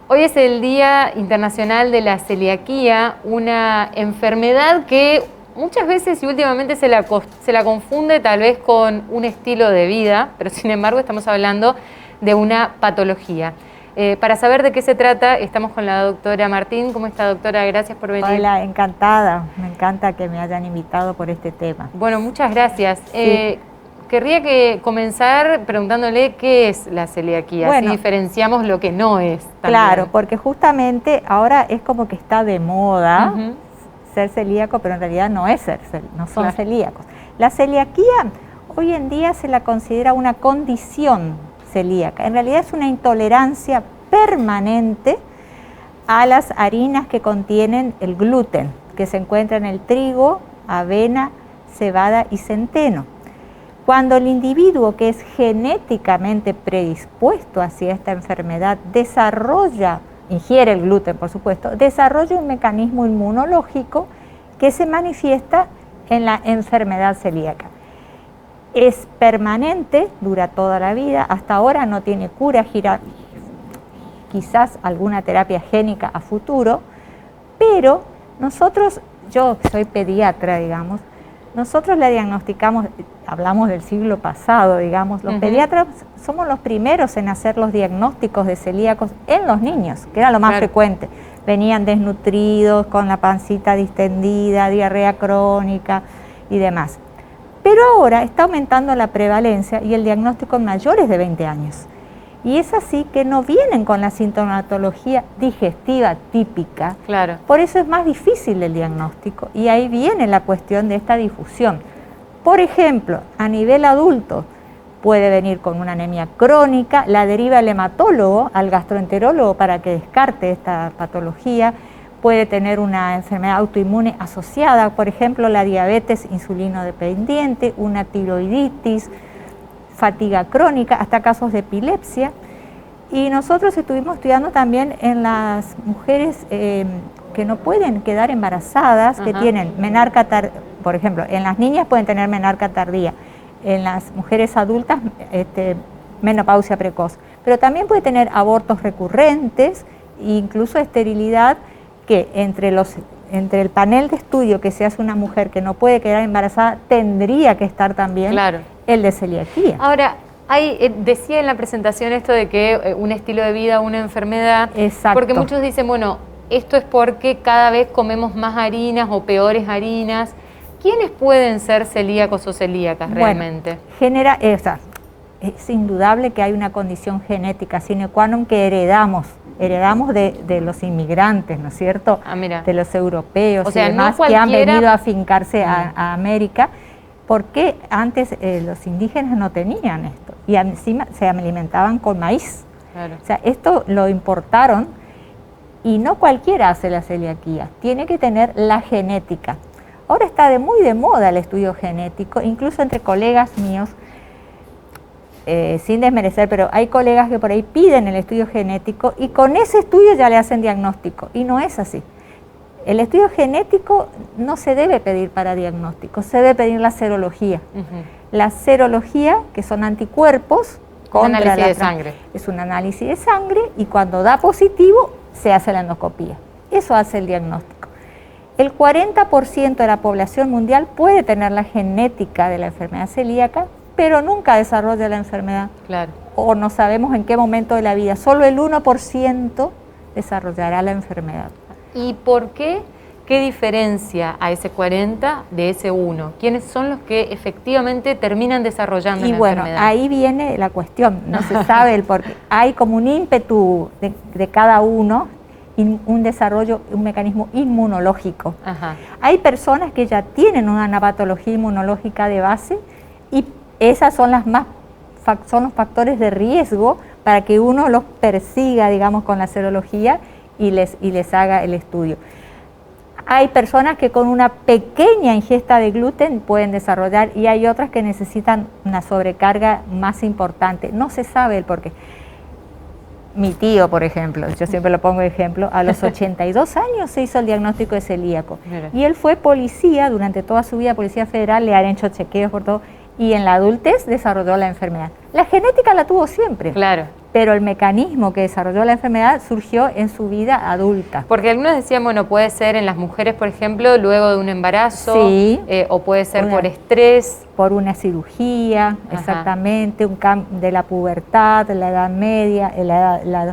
Hoy es el Día Internacional de la Celiaquía, una enfermedad que muchas veces y últimamente se la confunde tal vez con un estilo de vida, pero sin embargo estamos hablando de una patología. Para saber de qué se trata, estamos con la doctora Martín. ¿Cómo está, doctora? Gracias por venir. Hola, encantada. Me encanta que me hayan invitado por este tema. Bueno, muchas gracias. Sí. Querría comenzar preguntándole qué es la celiaquía, Bueno, así diferenciamos lo que no es. También. Claro, porque justamente ahora es como que está de moda ser celíaco, pero en realidad no es no son celíacos. La celiaquía hoy en día se la considera una condición celíaca. En realidad es una intolerancia permanente a las harinas que contienen el gluten, que se encuentra en el trigo, avena, cebada y centeno. Cuando el individuo que es genéticamente predispuesto hacia esta enfermedad ingiere el gluten por supuesto, desarrolla un mecanismo inmunológico que se manifiesta en la enfermedad celíaca. Es permanente, dura toda la vida, hasta ahora no tiene cura, quizás alguna terapia génica a futuro, pero nosotros, yo soy pediatra, digamos, nosotros la diagnosticamos, hablamos del siglo pasado, digamos, los pediatras somos los primeros en hacer los diagnósticos de celíacos en los niños, que era lo más frecuente. Venían desnutridos, con la pancita distendida, diarrea crónica y demás. Pero ahora está aumentando la prevalencia y el diagnóstico en mayores de 20 años. Y es así que no vienen con la sintomatología digestiva típica. Claro. Por eso es más difícil el diagnóstico y ahí viene la cuestión de esta difusión. Por ejemplo, a nivel adulto puede venir con una anemia crónica, la deriva el hematólogo al gastroenterólogo para que descarte esta patología. Puede tener una enfermedad autoinmune asociada, por ejemplo, la diabetes insulinodependiente, una tiroiditis, fatiga crónica, hasta casos de epilepsia. Y nosotros estuvimos estudiando también en las mujeres que no pueden quedar embarazadas, que tienen menarca tardía, por ejemplo, en las niñas pueden tener menarca tardía, en las mujeres adultas menopausia precoz, pero también puede tener abortos recurrentes e incluso esterilidad, que entre el panel de estudio que se hace una mujer que no puede quedar embarazada, tendría que estar también el de celiaquía. Ahora, decía en la presentación esto de que un estilo de vida, una enfermedad, porque muchos dicen, bueno, esto es porque cada vez comemos más harinas o peores harinas. ¿Quiénes pueden ser celíacos o celíacas realmente? Bueno, es indudable que hay una condición genética sine qua non que heredamos de los inmigrantes, ¿no es cierto? De los europeos y demás, que han venido a afincarse a América, porque antes los indígenas no tenían esto y encima se alimentaban con maíz. O sea, esto lo importaron y no cualquiera hace la celiaquía, tiene que tener la genética. Ahora está muy de moda el estudio genético, incluso entre colegas míos, sin desmerecer, pero hay colegas que por ahí piden el estudio genético y con ese estudio ya le hacen diagnóstico, y no es así. El estudio genético no se debe pedir para diagnóstico, se debe pedir la serología. La serología, que son anticuerpos contra un análisis de sangre. Es un análisis de sangre y cuando da positivo se hace la endoscopía. Eso hace el diagnóstico. El 40% de la población mundial puede tener la genética de la enfermedad celíaca, pero nunca desarrolla la enfermedad. O no sabemos en qué momento de la vida. Solo el 1% desarrollará la enfermedad. ¿Y por qué? ¿Qué diferencia a ese 40 de ese 1? ¿Quiénes son los que efectivamente terminan desarrollando la enfermedad? Y bueno, ahí viene la cuestión. No se sabe el por qué. Hay como un ímpetu de cada uno, un desarrollo, un mecanismo inmunológico. Hay personas que ya tienen una patología inmunológica de base y esas son son los factores de riesgo para que uno los persiga, digamos, con la serología y les haga el estudio. Hay personas que con una pequeña ingesta de gluten pueden desarrollar y hay otras que necesitan una sobrecarga más importante. No se sabe el porqué. Mi tío, por ejemplo, yo siempre lo pongo de ejemplo, a los 82 años se hizo el diagnóstico de celíaco. Y él fue policía, durante toda su vida, policía federal, le han hecho chequeos por todo, y en la adultez desarrolló la enfermedad. La genética la tuvo siempre. pero el mecanismo que desarrolló la enfermedad surgió en su vida adulta. Porque algunos decían, bueno, puede ser en las mujeres, por ejemplo, luego de un embarazo, sí, o puede ser por estrés. Por una cirugía, ajá, exactamente, un cambio de la pubertad, de la edad media,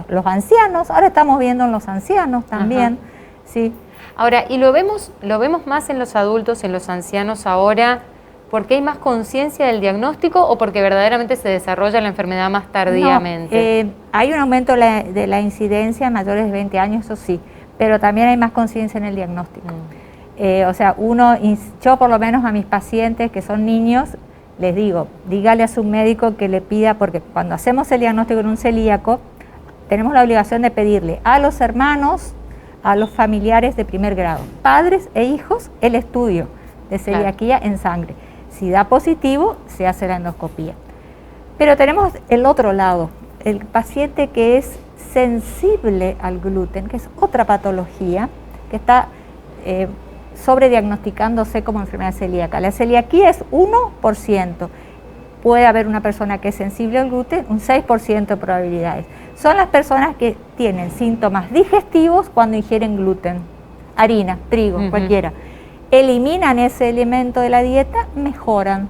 los ancianos, ahora estamos viendo en los ancianos también, ajá, sí. Ahora, ¿y lo vemos más en los adultos, en los ancianos ahora, porque hay más conciencia del diagnóstico o porque verdaderamente se desarrolla la enfermedad más tardíamente? No, hay un aumento de la incidencia en mayores de 20 años, eso sí, pero también hay más conciencia en el diagnóstico. O sea, yo por lo menos a mis pacientes que son niños, les digo, dígale a su médico que le pida, porque cuando hacemos el diagnóstico en un celíaco, tenemos la obligación de pedirle a los hermanos, a los familiares de primer grado, padres e hijos, el estudio de celiaquía, claro, en sangre. Si da positivo, se hace la endoscopía. Pero tenemos el otro lado, el paciente que es sensible al gluten, que es otra patología que está sobrediagnosticándose como enfermedad celíaca. La celiaquía es 1%. Puede haber una persona que es sensible al gluten, un 6% de probabilidades. Son las personas que tienen síntomas digestivos cuando ingieren gluten, harina, trigo, cualquiera. Eliminan ese elemento de la dieta, mejoran.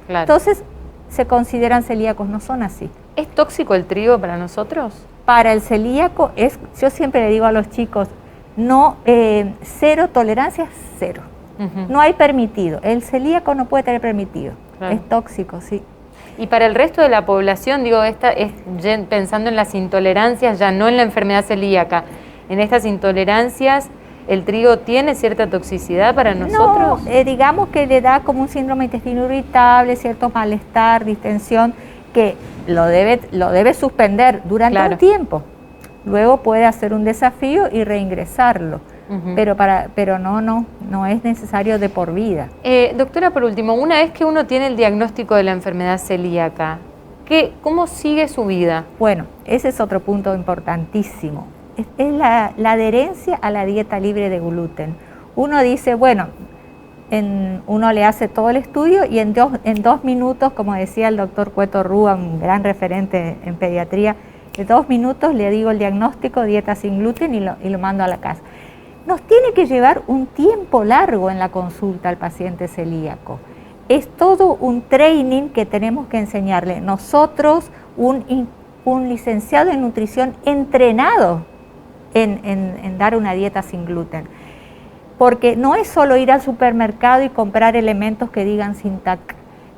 Claro. Entonces, se consideran celíacos, no son así. ¿Es tóxico el trigo para nosotros? Para el celíaco, yo siempre le digo a los chicos, cero tolerancia, cero. No hay permitido. El celíaco no puede tener permitido. Claro. Es tóxico, sí. Y para el resto de la población, digo, pensando en las intolerancias, ya no en la enfermedad celíaca, en estas intolerancias, ¿el trigo tiene cierta toxicidad para nosotros? No, digamos que le da como un síndrome de intestino irritable, cierto malestar, distensión, que lo debe suspender durante, claro, un tiempo. Luego puede hacer un desafío y reingresarlo, pero no es necesario de por vida. Doctora, por último, una vez que uno tiene el diagnóstico de la enfermedad celíaca, ¿cómo sigue su vida? Bueno, ese es otro punto importantísimo. Es la adherencia a la dieta libre de gluten. Uno dice, bueno, uno le hace todo el estudio y en 2 minutos, como decía el doctor Cueto Rúa, un gran referente en pediatría, en 2 minutos le digo el diagnóstico, dieta sin gluten y lo mando a la casa. Nos tiene que llevar un tiempo largo en la consulta al paciente celíaco. Es todo un training que tenemos que enseñarle. Nosotros, un licenciado en nutrición entrenado en dar una dieta sin gluten. Porque no es solo ir al supermercado y comprar elementos que digan sin TAC.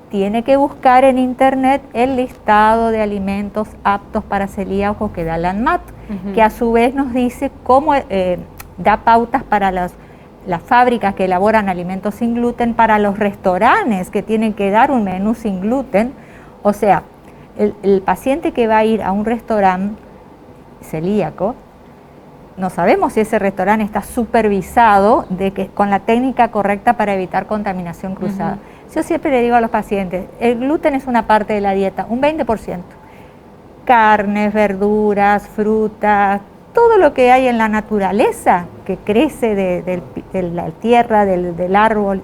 Tiene que buscar en internet el listado de alimentos aptos para celíacos que da la ANMAT, que a su vez nos dice cómo da pautas para las fábricas que elaboran alimentos sin gluten, para los restaurantes que tienen que dar un menú sin gluten. O sea, el paciente que va a ir a un restaurante celíaco, no sabemos si ese restaurante está supervisado con la técnica correcta para evitar contaminación cruzada. Yo siempre le digo a los pacientes, el gluten es una parte de la dieta, un 20%. Carnes, verduras, frutas, todo lo que hay en la naturaleza, que crece de la tierra, del árbol,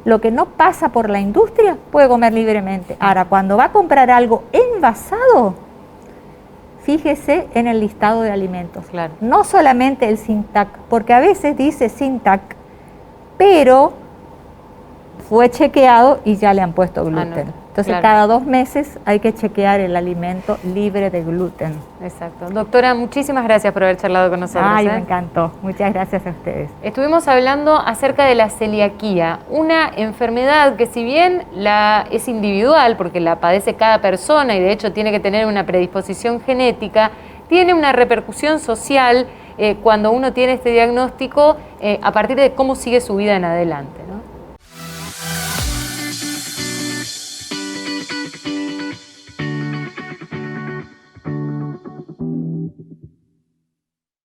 lo que no pasa por la industria, puede comer libremente. Ahora, cuando va a comprar algo envasado, fíjese en el listado de alimentos. Claro. No solamente el sin TAC, porque a veces dice sin TAC, pero fue chequeado y ya le han puesto gluten. Entonces, claro, cada 2 meses hay que chequear el alimento libre de gluten. Exacto. Doctora, muchísimas gracias por haber charlado con nosotros. Ay, me encantó. Muchas gracias a ustedes. Estuvimos hablando acerca de la celiaquía, una enfermedad que si bien es individual, porque la padece cada persona y de hecho tiene que tener una predisposición genética, tiene una repercusión social cuando uno tiene este diagnóstico a partir de cómo sigue su vida en adelante.